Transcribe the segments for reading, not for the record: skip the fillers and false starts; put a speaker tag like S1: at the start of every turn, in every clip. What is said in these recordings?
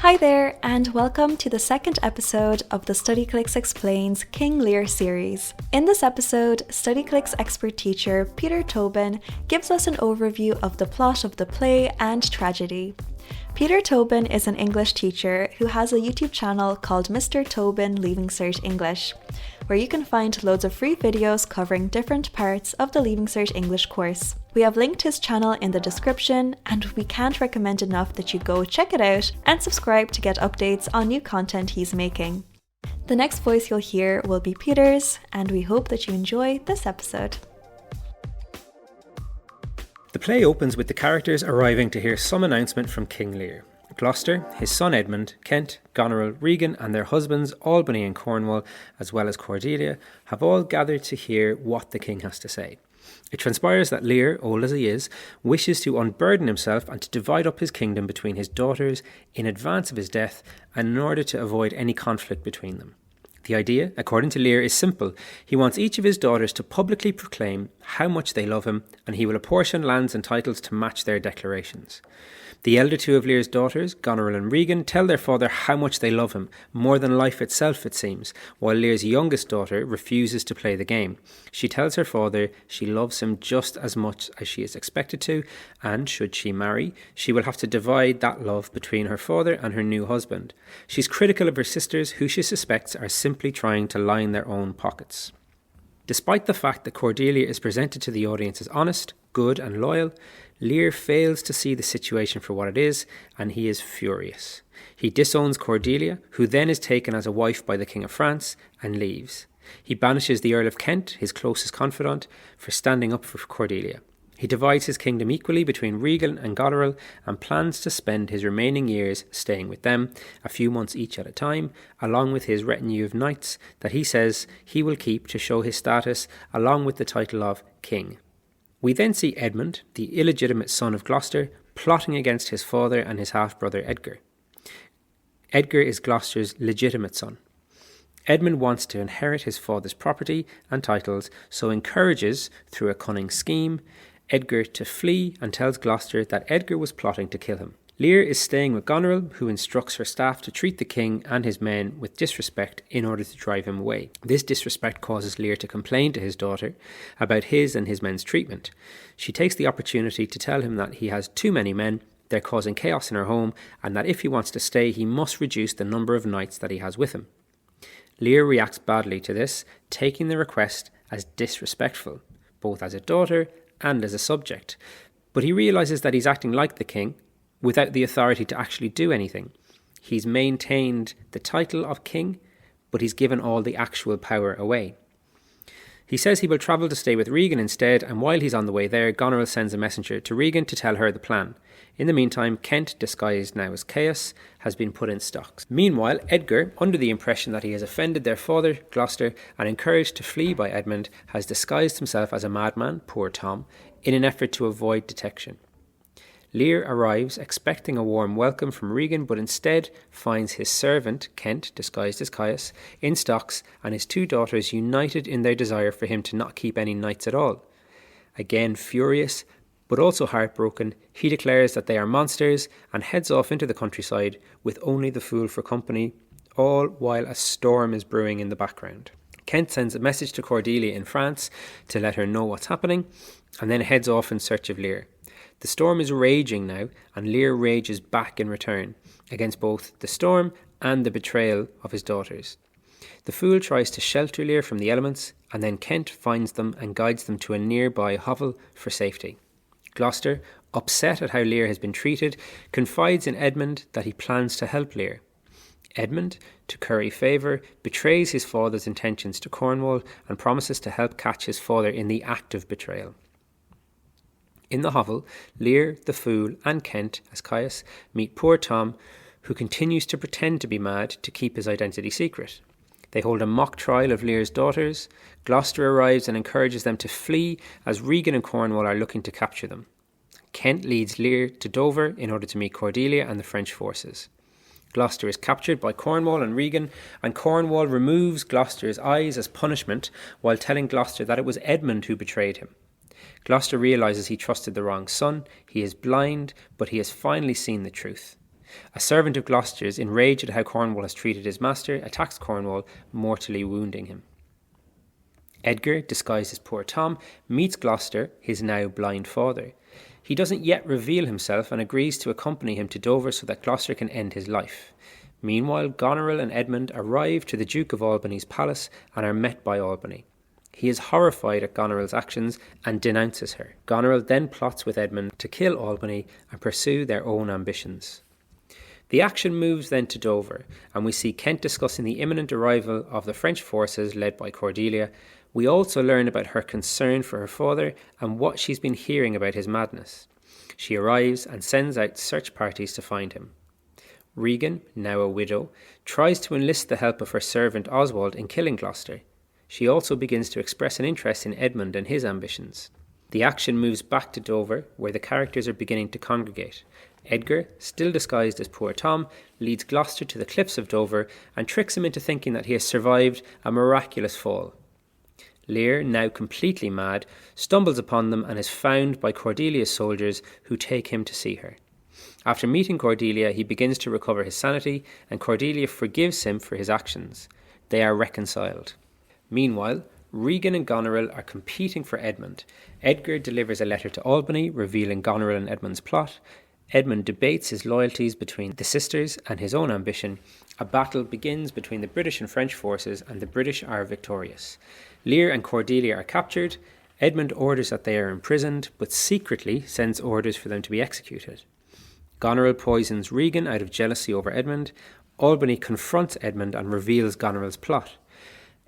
S1: Hi there, and welcome to the second episode of the Studyclix Explains King Lear series. In this episode, Studyclix expert teacher Peter Tobin gives us an overview of the plot of the play and tragedy. Peter Tobin is an English teacher who has a YouTube channel called Mr. Tobin Leaving Cert English, where you can find loads of free videos covering different parts of the Leaving Cert English course. We have linked his channel in the description, and we can't recommend enough that you go check it out and subscribe to get updates on new content he's making. The next voice you'll hear will be Peter's, and we hope that you enjoy this episode.
S2: The play opens with the characters arriving to hear some announcement from King Lear. Gloucester, his son Edmund, Kent, Goneril, Regan and their husbands Albany and Cornwall, as well as Cordelia, have all gathered to hear what the king has to say. It transpires that Lear, old as he is, wishes to unburden himself and to divide up his kingdom between his daughters in advance of his death and in order to avoid any conflict between them. The idea, according to Lear, is simple. He wants each of his daughters to publicly proclaim how much they love him, and he will apportion lands and titles to match their declarations. The elder two of Lear's daughters, Goneril and Regan, tell their father how much they love him, more than life itself it seems, while Lear's youngest daughter refuses to play the game. She tells her father she loves him just as much as she is expected to, and should she marry, she will have to divide that love between her father and her new husband. She's critical of her sisters, who she suspects are simply trying to line their own pockets. Despite the fact that Cordelia is presented to the audience as honest, good and loyal, Lear fails to see the situation for what it is, and he is furious. He disowns Cordelia, who then is taken as a wife by the King of France, and leaves. He banishes the Earl of Kent, his closest confidant, for standing up for Cordelia. He divides his kingdom equally between Regan and Goneril and plans to spend his remaining years staying with them, a few months each at a time, along with his retinue of knights that he says he will keep to show his status, along with the title of king. We then see Edmund, the illegitimate son of Gloucester, plotting against his father and his half-brother Edgar. Edgar is Gloucester's legitimate son. Edmund wants to inherit his father's property and titles, so encourages, through a cunning scheme, Edgar to flee and tells Gloucester that Edgar was plotting to kill him. Lear is staying with Goneril, who instructs her staff to treat the king and his men with disrespect in order to drive him away. This disrespect causes Lear to complain to his daughter about his and his men's treatment. She takes the opportunity to tell him that he has too many men, they're causing chaos in her home, and that if he wants to stay, he must reduce the number of knights that he has with him. Lear reacts badly to this, taking the request as disrespectful, both as a daughter and as a subject. But he realises that he's acting like the king, without the authority to actually do anything. He's maintained the title of king, but he's given all the actual power away. He says he will travel to stay with Regan instead, and while he's on the way there, Goneril sends a messenger to Regan to tell her the plan. In the meantime, Kent, disguised now as Chaos, has been put in stocks. Meanwhile, Edgar, under the impression that he has offended their father, Gloucester, and encouraged to flee by Edmund, has disguised himself as a madman, poor Tom, in an effort to avoid detection. Lear arrives expecting a warm welcome from Regan, but instead finds his servant, Kent, disguised as Caius, in stocks, and his two daughters united in their desire for him to not keep any knights at all. Again furious, but also heartbroken, he declares that they are monsters and heads off into the countryside with only the fool for company, all while a storm is brewing in the background. Kent sends a message to Cordelia in France to let her know what's happening, and then heads off in search of Lear. The storm is raging now, and Lear rages back in return, against both the storm and the betrayal of his daughters. The fool tries to shelter Lear from the elements, and then Kent finds them and guides them to a nearby hovel for safety. Gloucester, upset at how Lear has been treated, confides in Edmund that he plans to help Lear. Edmund, to curry favour, betrays his father's intentions to Cornwall and promises to help catch his father in the act of betrayal. In the hovel, Lear, the fool, and Kent, as Caius, meet poor Tom, who continues to pretend to be mad to keep his identity secret. They hold a mock trial of Lear's daughters. Gloucester arrives and encourages them to flee as Regan and Cornwall are looking to capture them. Kent leads Lear to Dover in order to meet Cordelia and the French forces. Gloucester is captured by Cornwall and Regan, and Cornwall removes Gloucester's eyes as punishment while telling Gloucester that it was Edmund who betrayed him. Gloucester realises he trusted the wrong son. He is blind, but he has finally seen the truth. A servant of Gloucester's, enraged at how Cornwall has treated his master, attacks Cornwall, mortally wounding him. Edgar, disguised as poor Tom, meets Gloucester, his now blind father. He doesn't yet reveal himself and agrees to accompany him to Dover so that Gloucester can end his life. Meanwhile, Goneril and Edmund arrive to the Duke of Albany's palace and are met by Albany. He is horrified at Goneril's actions and denounces her. Goneril then plots with Edmund to kill Albany and pursue their own ambitions. The action moves then to Dover, and we see Kent discussing the imminent arrival of the French forces led by Cordelia. We also learn about her concern for her father and what she's been hearing about his madness. She arrives and sends out search parties to find him. Regan, now a widow, tries to enlist the help of her servant Oswald in killing Gloucester. She also begins to express an interest in Edmund and his ambitions. The action moves back to Dover, where the characters are beginning to congregate. Edgar, still disguised as poor Tom, leads Gloucester to the cliffs of Dover and tricks him into thinking that he has survived a miraculous fall. Lear, now completely mad, stumbles upon them and is found by Cordelia's soldiers, who take him to see her. After meeting Cordelia, he begins to recover his sanity, and Cordelia forgives him for his actions. They are reconciled. Meanwhile, Regan and Goneril are competing for Edmund. Edgar delivers a letter to Albany, revealing Goneril and Edmund's plot. Edmund debates his loyalties between the sisters and his own ambition. A battle begins between the British and French forces, and the British are victorious. Lear and Cordelia are captured. Edmund orders that they are imprisoned, but secretly sends orders for them to be executed. Goneril poisons Regan out of jealousy over Edmund. Albany confronts Edmund and reveals Goneril's plot.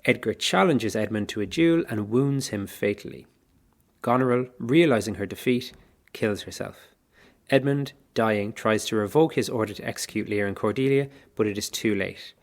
S2: Edgar challenges Edmund to a duel and wounds him fatally. Goneril, realising her defeat, kills herself. Edmund, dying, tries to revoke his order to execute Lear and Cordelia, but it is too late.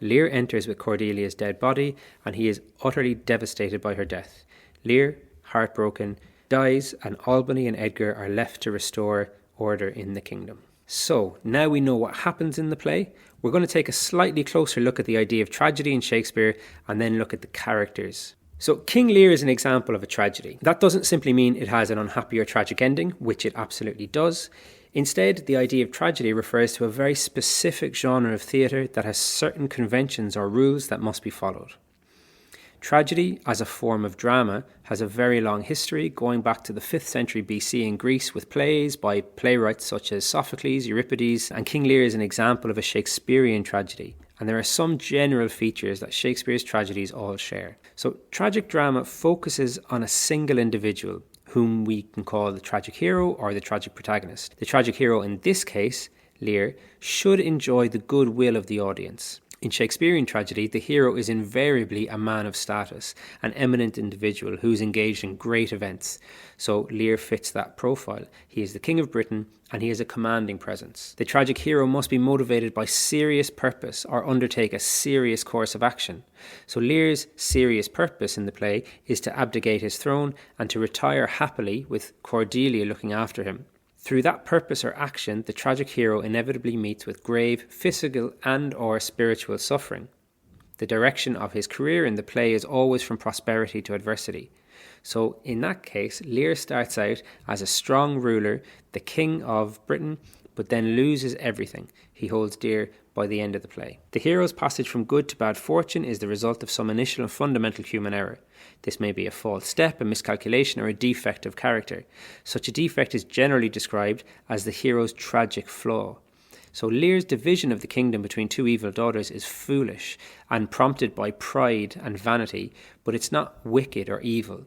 S2: Lear enters with Cordelia's dead body, and he is utterly devastated by her death. Lear, heartbroken, dies, and Albany and Edgar are left to restore order in the kingdom. So, now we know what happens in the play. We're going to take a slightly closer look at the idea of tragedy in Shakespeare, and then look at the characters. So, King Lear is an example of a tragedy. That doesn't simply mean it has an unhappy or tragic ending, which it absolutely does. Instead, the idea of tragedy refers to a very specific genre of theatre that has certain conventions or rules that must be followed. Tragedy, as a form of drama, has a very long history, going back to the 5th century BC in Greece with plays by playwrights such as Sophocles, Euripides, and King Lear is an example of a Shakespearean tragedy. And there are some general features that Shakespeare's tragedies all share. So, tragic drama focuses on a single individual, whom we can call the tragic hero or the tragic protagonist. The tragic hero, in this case, Lear, should enjoy the goodwill of the audience. In Shakespearean tragedy, the hero is invariably a man of status, an eminent individual who's engaged in great events. So Lear fits that profile. He is the King of Britain, and he has a commanding presence. The tragic hero must be motivated by serious purpose or undertake a serious course of action. So Lear's serious purpose in the play is to abdicate his throne and to retire happily with Cordelia looking after him. Through that purpose or action, the tragic hero inevitably meets with grave physical and or spiritual suffering. The direction of his career in the play is always from prosperity to adversity. So in that case, Lear starts out as a strong ruler, the king of Britain, but then loses everything he holds dear by the end of the play. The hero's passage from good to bad fortune is the result of some initial and fundamental human error. This may be a false step, a miscalculation, or a defect of character. Such a defect is generally described as the hero's tragic flaw. So Lear's division of the kingdom between two evil daughters is foolish and prompted by pride and vanity, but it's not wicked or evil.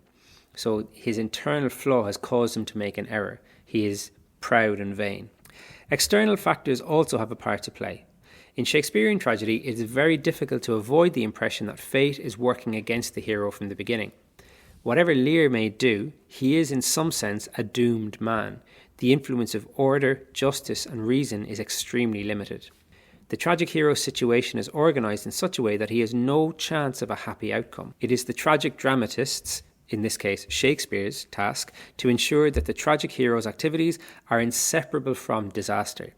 S2: So his internal flaw has caused him to make an error. He is proud and vain. External factors also have a part to play. In Shakespearean tragedy, it is very difficult to avoid the impression that fate is working against the hero from the beginning. Whatever Lear may do, he is in some sense a doomed man. The influence of order, justice and reason is extremely limited. The tragic hero's situation is organised in such a way that he has no chance of a happy outcome. It is the tragic dramatist's, in this case Shakespeare's, task to ensure that the tragic hero's activities are inseparable from disaster.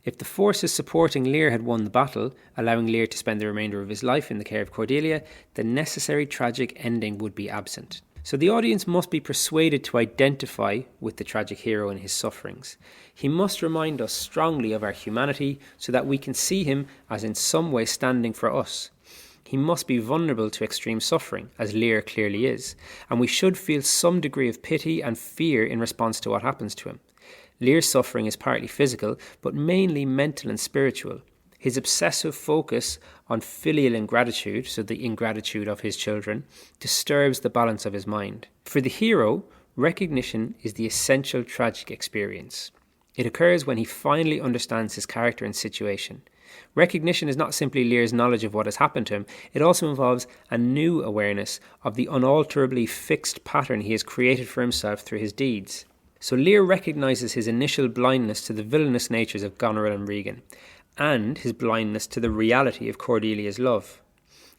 S2: If the forces supporting Lear had won the battle, allowing Lear to spend the remainder of his life in the care of Cordelia, the necessary tragic ending would be absent. So the audience must be persuaded to identify with the tragic hero in his sufferings. He must remind us strongly of our humanity so that we can see him as in some way standing for us. He must be vulnerable to extreme suffering, as Lear clearly is, and we should feel some degree of pity and fear in response to what happens to him. Lear's suffering is partly physical, but mainly mental and spiritual. His obsessive focus on filial ingratitude, so the ingratitude of his children, disturbs the balance of his mind. For the hero, recognition is the essential tragic experience. It occurs when he finally understands his character and situation. Recognition is not simply Lear's knowledge of what has happened to him, it also involves a new awareness of the unalterably fixed pattern he has created for himself through his deeds. So Lear recognises his initial blindness to the villainous natures of Goneril and Regan, and his blindness to the reality of Cordelia's love.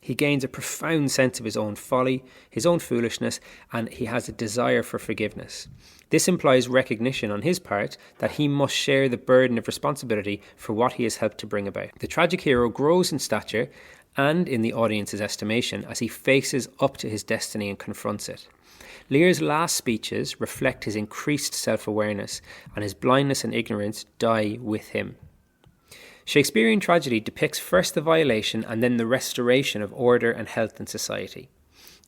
S2: He gains a profound sense of his own folly, his own foolishness, and he has a desire for forgiveness. This implies recognition on his part that he must share the burden of responsibility for what he has helped to bring about. The tragic hero grows in stature and in the audience's estimation as he faces up to his destiny and confronts it. Lear's last speeches reflect his increased self-awareness, and his blindness and ignorance die with him. Shakespearean tragedy depicts first the violation and then the restoration of order and health in society.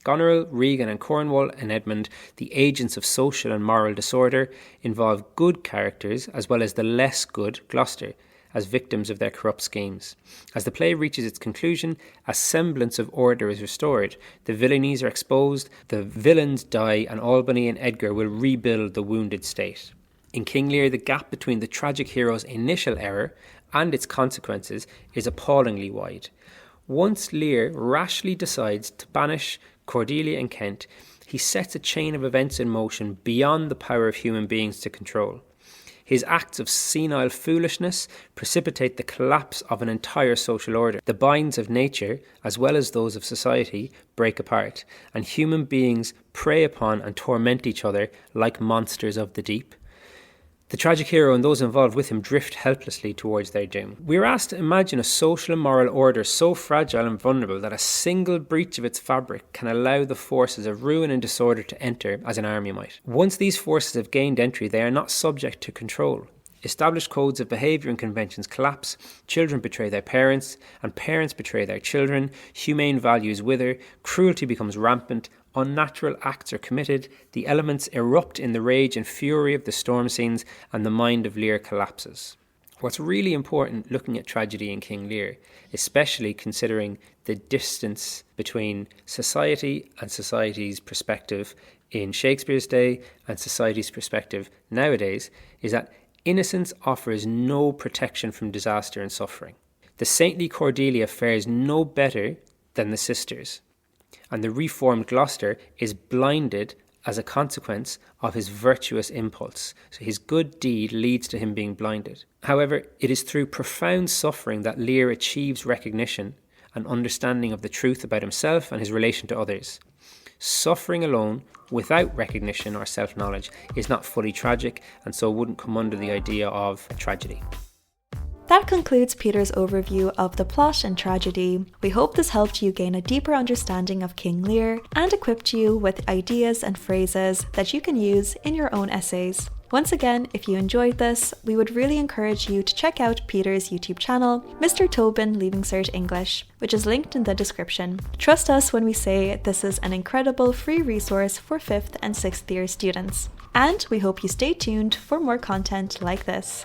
S2: Goneril, Regan and Cornwall and Edmund, the agents of social and moral disorder, involve good characters as well as the less good Gloucester as victims of their corrupt schemes. As the play reaches its conclusion, a semblance of order is restored. The villainies are exposed, the villains die, and Albany and Edgar will rebuild the wounded state. In King Lear, the gap between the tragic hero's initial error and its consequences is appallingly wide. Once Lear rashly decides to banish Cordelia and Kent, he sets a chain of events in motion beyond the power of human beings to control. His acts of senile foolishness precipitate the collapse of an entire social order. The binds of nature, as well as those of society, break apart, and human beings prey upon and torment each other like monsters of the deep. The tragic hero and those involved with him drift helplessly towards their doom. We are asked to imagine a social and moral order so fragile and vulnerable that a single breach of its fabric can allow the forces of ruin and disorder to enter as an army might. Once these forces have gained entry, they are not subject to control. Established codes of behaviour and conventions collapse, children betray their parents, and parents betray their children, humane values wither, cruelty becomes rampant, unnatural acts are committed, the elements erupt in the rage and fury of the storm scenes, and the mind of Lear collapses. What's really important looking at tragedy in King Lear, especially considering the distance between society and society's perspective in Shakespeare's day and society's perspective nowadays, is that innocence offers no protection from disaster and suffering. The saintly Cordelia fares no better than the sisters, and the reformed Gloucester is blinded as a consequence of his virtuous impulse. So his good deed leads to him being blinded. However, it is through profound suffering that Lear achieves recognition and understanding of the truth about himself and his relation to others. Suffering alone, without recognition or self-knowledge, is not fully tragic, and so wouldn't come under the idea of tragedy.
S1: That concludes Peter's overview of the plot and tragedy. We hope this helped you gain a deeper understanding of King Lear and equipped you with ideas and phrases that you can use in your own essays. Once again, if you enjoyed this, we would really encourage you to check out Peter's YouTube channel, Mr. Tobin Leaving Cert English, which is linked in the description. Trust us when we say this is an incredible free resource for 5th and 6th year students. And we hope you stay tuned for more content like this.